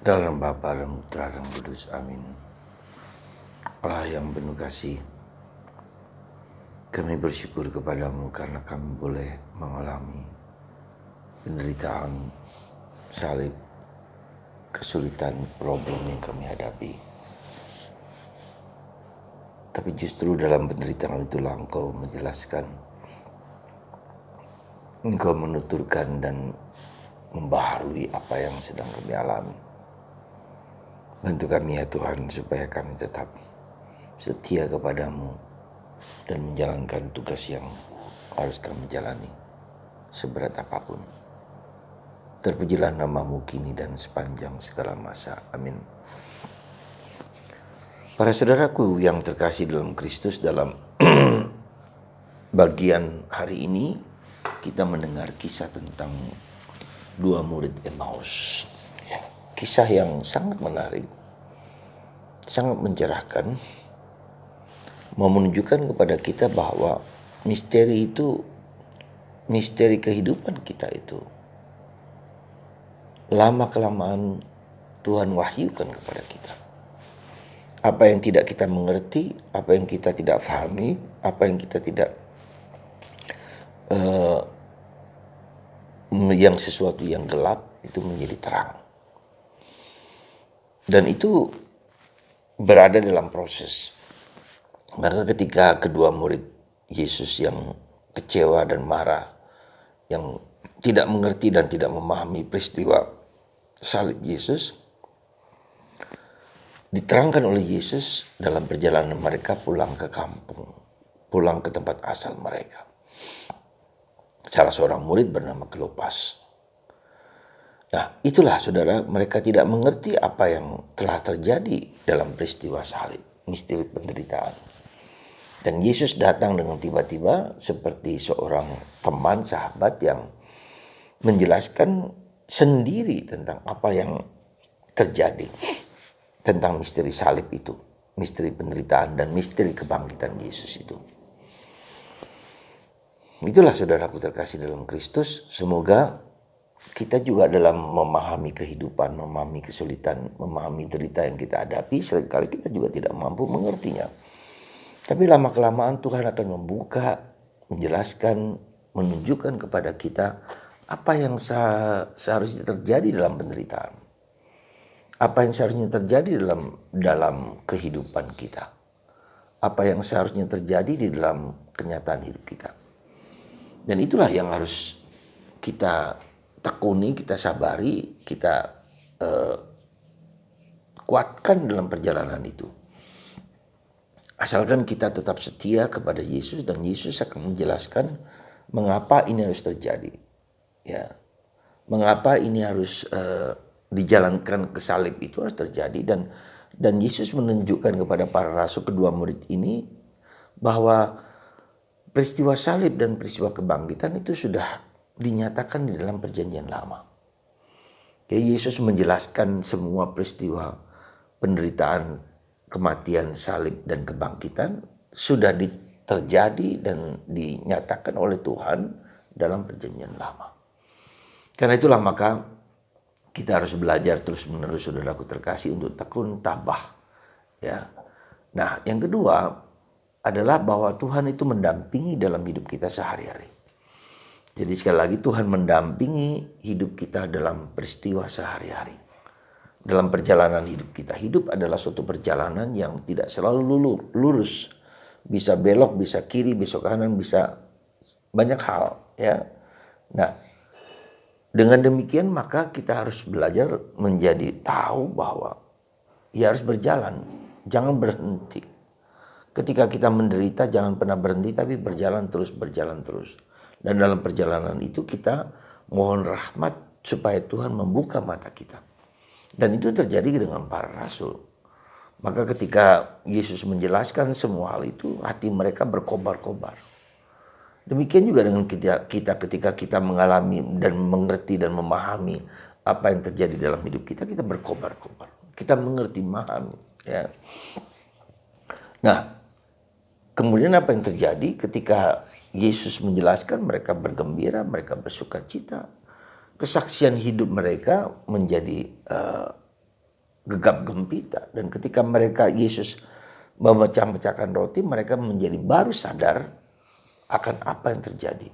Dalam Bapa dan Putra dan Kudus, amin. Allah yang penuh kasih, kami bersyukur kepadamu karena kami boleh mengalami penderitaan, salib, kesulitan, problem yang kami hadapi. Tapi justru dalam penderitaan itulah Engkau menjelaskan, Engkau menuturkan dan membaharui apa yang sedang kami alami. Bantu kami ya Tuhan supaya kami tetap setia kepadamu dan menjalankan tugas yang harus kami jalani seberat apapun. Terpujilah namamu kini dan sepanjang segala masa. Amin. Para saudaraku yang terkasih dalam Kristus, dalam bagian hari ini kita mendengar kisah tentang dua murid Emmaus. Ya, kisah yang sangat menarik, sangat mencerahkan, mau menunjukkan kepada kita bahwa misteri kehidupan kita itu lama-kelamaan Tuhan wahyukan kepada kita. Apa yang tidak kita mengerti, apa yang kita tidak pahami, apa yang kita tidak yang sesuatu yang gelap itu menjadi terang. Dan itu berada dalam proses. Maka ketika kedua murid Yesus yang kecewa dan marah, yang tidak mengerti dan tidak memahami peristiwa salib Yesus, diterangkan oleh Yesus dalam perjalanan mereka pulang ke kampung, pulang ke tempat asal mereka. Salah seorang murid bernama Kleopas. Nah, itulah saudara, mereka tidak mengerti apa yang telah terjadi dalam peristiwa salib, misteri penderitaan. Dan Yesus datang dengan tiba-tiba seperti seorang teman, sahabat yang menjelaskan sendiri tentang apa yang terjadi, tentang misteri salib itu, misteri penderitaan dan misteri kebangkitan Yesus itu. Itulah saudaraku terkasih dalam Kristus, semoga kita juga dalam memahami kehidupan, memahami kesulitan, memahami derita yang kita hadapi, seringkali kita juga tidak mampu mengertinya. Tapi lama-kelamaan Tuhan akan membuka, menjelaskan, menunjukkan kepada kita apa yang seharusnya terjadi dalam penderitaan. Apa yang seharusnya terjadi dalam kehidupan kita. Apa yang seharusnya terjadi di dalam kenyataan hidup kita. Dan itulah yang harus kita tekuni, kita sabari, kita kuatkan dalam perjalanan itu. Asalkan kita tetap setia kepada Yesus dan Yesus akan menjelaskan mengapa ini harus terjadi. Ya, mengapa ini harus dijalankan ke salib itu harus terjadi, dan Yesus menunjukkan kepada para rasul kedua murid ini bahwa peristiwa salib dan peristiwa kebangkitan itu sudah dinyatakan di dalam perjanjian lama. Jadi Yesus menjelaskan semua peristiwa penderitaan, kematian, salib, dan kebangkitan sudah terjadi dan dinyatakan oleh Tuhan dalam perjanjian lama. Karena itulah maka kita harus belajar terus-menerus, saudaraku terkasih, untuk tekun tabah. Ya. Nah, yang kedua adalah bahwa Tuhan itu mendampingi dalam hidup kita sehari-hari. Jadi sekali lagi Tuhan mendampingi hidup kita dalam peristiwa sehari-hari. Dalam perjalanan hidup kita. Hidup adalah suatu perjalanan yang tidak selalu lurus. Bisa belok, bisa kiri, bisa kanan, bisa banyak hal. Ya. Nah, dengan demikian maka kita harus belajar menjadi tahu bahwa ya harus berjalan. Jangan berhenti. Ketika kita menderita jangan pernah berhenti, tapi berjalan terus. Dan dalam perjalanan itu kita mohon rahmat supaya Tuhan membuka mata kita. Dan itu terjadi dengan para rasul. Maka ketika Yesus menjelaskan semua hal itu, hati mereka berkobar-kobar. Demikian juga dengan kita ketika kita mengalami dan mengerti dan memahami apa yang terjadi dalam hidup kita, kita berkobar-kobar. Kita mengerti, memahami. Ya. Nah, kemudian apa yang terjadi ketika Yesus menjelaskan, mereka bergembira, mereka bersuka cita. Kesaksian hidup mereka menjadi gegap gempita. Dan ketika Yesus memecah-mecahkan roti, mereka menjadi baru sadar akan apa yang terjadi.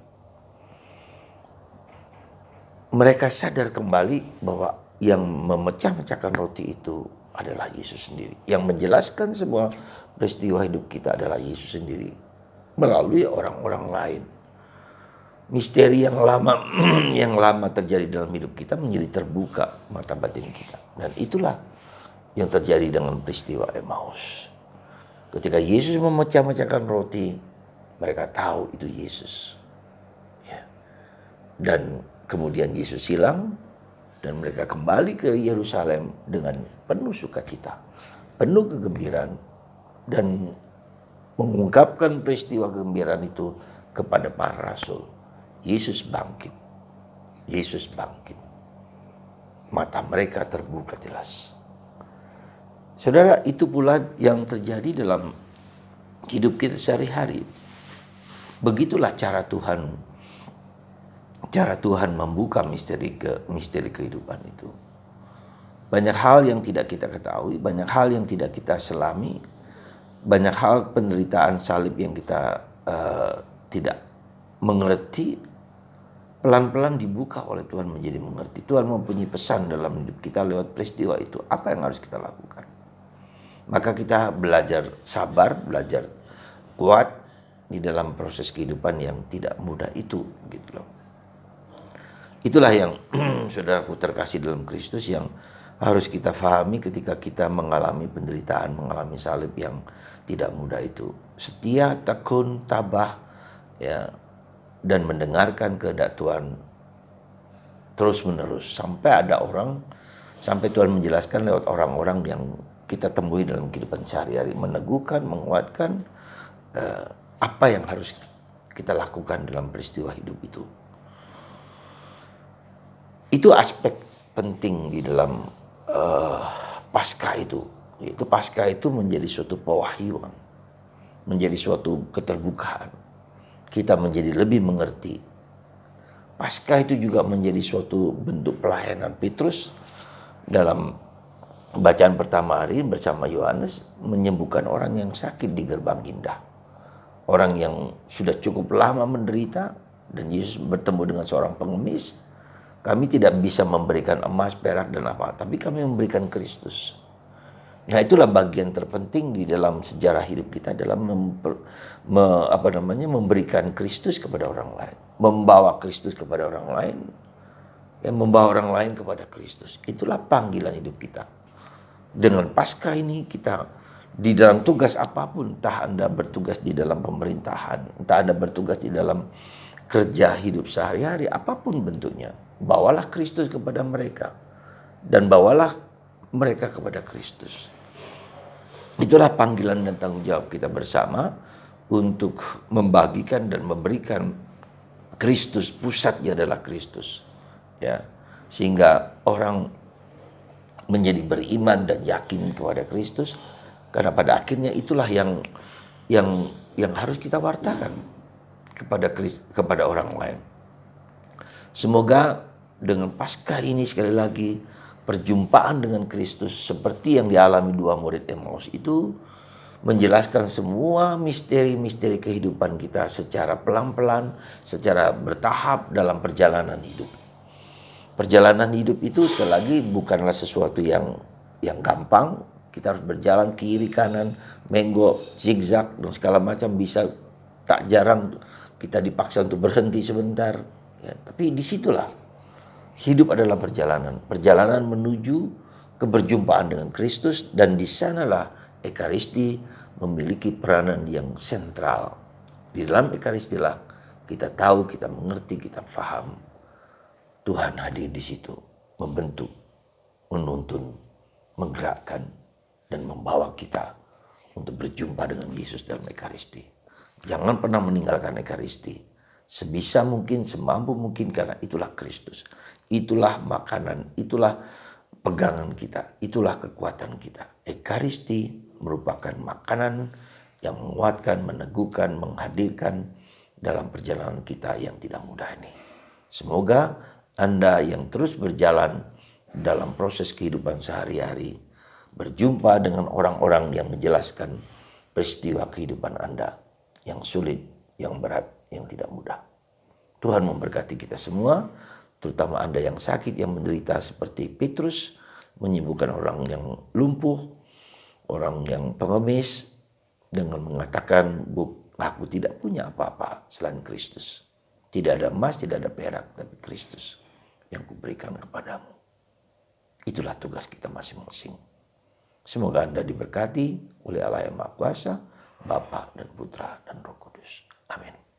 Mereka sadar kembali bahwa yang memecah-mecahkan roti itu adalah Yesus sendiri. Yang menjelaskan semua peristiwa hidup kita adalah Yesus sendiri melalui orang-orang lain. Misteri yang lama yang lama terjadi dalam hidup kita menjadi terbuka mata batin kita. Dan itulah yang terjadi dengan peristiwa Emmaus. Ketika Yesus memecah-mecahkan roti, mereka tahu itu Yesus. Ya. Dan kemudian Yesus hilang dan mereka kembali ke Yerusalem dengan penuh sukacita, penuh kegembiraan, dan mengungkapkan peristiwa kegembiraan itu kepada para rasul. Yesus bangkit. Yesus bangkit. Mata mereka terbuka jelas. Saudara, itu pula yang terjadi dalam hidup kita sehari-hari. Begitulah cara Tuhan membuka misteri kehidupan itu. Banyak hal yang tidak kita ketahui, banyak hal yang tidak kita selami, banyak hal penderitaan salib yang kita tidak mengerti. Pelan-pelan dibuka oleh Tuhan menjadi mengerti. Tuhan mempunyai pesan dalam hidup kita lewat peristiwa itu. Apa yang harus kita lakukan? Maka kita belajar sabar, belajar kuat di dalam proses kehidupan yang tidak mudah itu, gitu loh. Itulah yang saudaraku terkasih dalam Kristus yang harus kita pahami ketika kita mengalami penderitaan, mengalami salib yang tidak mudah itu. Setia, tekun, tabah, ya, dan mendengarkan kehendak Tuhan terus menerus sampai Tuhan menjelaskan lewat orang-orang yang kita temui dalam kehidupan sehari-hari, meneguhkan, menguatkan apa yang harus kita lakukan dalam peristiwa hidup itu. Itu aspek penting di dalam Paskah itu. Yaitu Paskah itu menjadi suatu pewahyuan, menjadi suatu keterbukaan. Kita menjadi lebih mengerti. Paskah itu juga menjadi suatu bentuk pelayanan Petrus dalam bacaan pertama hari bersama Yohanes menyembuhkan orang yang sakit di gerbang indah. Orang yang sudah cukup lama menderita dan Yesus bertemu dengan seorang pengemis. Kami tidak bisa memberikan emas, perak dan apa, tapi kami memberikan Kristus. Nah, itulah bagian terpenting di dalam sejarah hidup kita dalam memberikan Kristus kepada orang lain, membawa Kristus kepada orang lain, membawa orang lain kepada Kristus. Itulah panggilan hidup kita. Dengan Paskah ini kita di dalam tugas apapun, entah Anda bertugas di dalam pemerintahan, entah Anda bertugas di dalam kerja hidup sehari-hari, apapun bentuknya, bawalah Kristus kepada mereka dan bawalah mereka kepada Kristus. Itulah panggilan dan tanggung jawab kita bersama untuk membagikan dan memberikan Kristus. Pusatnya adalah Kristus, ya, sehingga orang menjadi beriman dan yakin kepada Kristus, karena pada akhirnya itulah yang harus kita wartakan kepada orang lain. Semoga dengan Paskah ini sekali lagi perjumpaan dengan Kristus seperti yang dialami dua murid Emmaus itu menjelaskan semua misteri-misteri kehidupan kita secara pelan-pelan, secara bertahap dalam perjalanan hidup. Perjalanan hidup itu sekali lagi bukanlah sesuatu yang gampang. Kita harus berjalan kiri kanan, menggok, zigzag dan segala macam. Bisa tak jarang kita dipaksa untuk berhenti sebentar. Ya, tapi disitulah hidup adalah perjalanan menuju keberjumpaan dengan Kristus, dan di sanalah Ekaristi memiliki peranan yang sentral. Di dalam Ekaristilah kita tahu, kita mengerti, kita paham Tuhan hadir di situ, membentuk, menuntun, menggerakkan, dan membawa kita untuk berjumpa dengan Yesus dalam Ekaristi. Jangan pernah meninggalkan Ekaristi. Sebisa mungkin, semampu mungkin, karena itulah Kristus. Itulah makanan, itulah pegangan kita, itulah kekuatan kita. Ekaristi merupakan makanan yang menguatkan, meneguhkan, menghadirkan dalam perjalanan kita yang tidak mudah ini. Semoga Anda yang terus berjalan dalam proses kehidupan sehari-hari berjumpa dengan orang-orang yang menjelaskan peristiwa kehidupan Anda yang sulit, yang berat, yang tidak mudah. Tuhan memberkati kita semua, terutama Anda yang sakit, yang menderita seperti Petrus, menyembuhkan orang yang lumpuh, orang yang pengemis, dengan mengatakan, aku tidak punya apa-apa selain Kristus. Tidak ada emas, tidak ada perak, tapi Kristus yang kuberikan kepadamu. Itulah tugas kita masing-masing. Semoga Anda diberkati oleh Allah yang Maha Kuasa, Bapa dan Putra dan Roh Kudus. Amin.